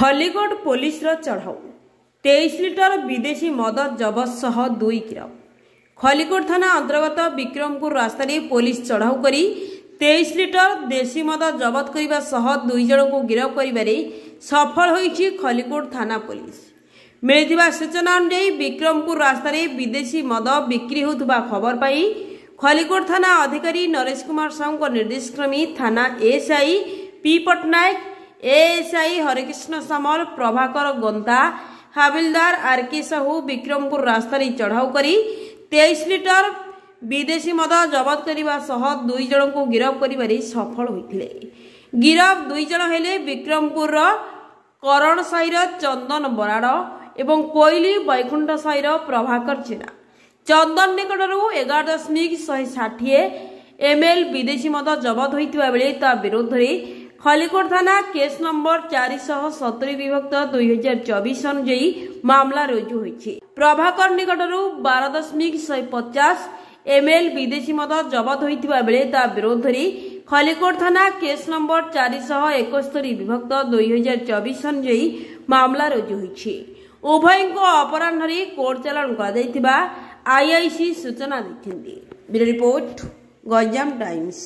Khallikote police चढ़ाऊ 23 litre विदेशी मद जबत सह 2 गिरफ। खलिकोट थाना अंतर्गत विक्रमपुर रास्ता पुलिस चढ़ाऊ करी 23 लिटर देशी मद जबत करने सह 2 जन को गिरफ कर सफल होईछि खलिकोट थाना पुलिस। मिलथिबा सूचना अनुसार विक्रमपुर रास्ता विदेशी मद बिक्री होउथबा खबर पाई खलिकोट थाना अधिकारी नरेश कुमार साहू निर्देश क्रमी थाना ASI P Patnaik ASI Harikrishna Samal Prabhakar Ganta हाबिलदार आरके साहू विक्रमपुर रास्ता चढ़ाऊ करी 23 लिटर विदेशी मद जबत करने सह 2 जन को गिरफ कर सफल होते। गिरफ 2 जन हेले विक्रमपुर करण साईर चंदन बराड़ एवं कोइली बैकुंठ साईर प्रभाकर जेना। चंदन निकटू 11.160 ml विदेशी मद जबत होता बेले ता विरोध में खलिकोट थाना केस नंबर 470 विभक्त 2024 अनुजाई मामला रुजु होइछि। प्रभाकर निकटरू 12.150 ml विदेशी मद जबत होता बेले ता विरोध में खलिकोट थाना केस नंबर 471 विभक्त 2024 अनुजाई मामला रुजु होइछि। उभय को अपराह्न कोर्ट चालाण कर आईआईसी सूचना दी। Bureau report Ganjam times.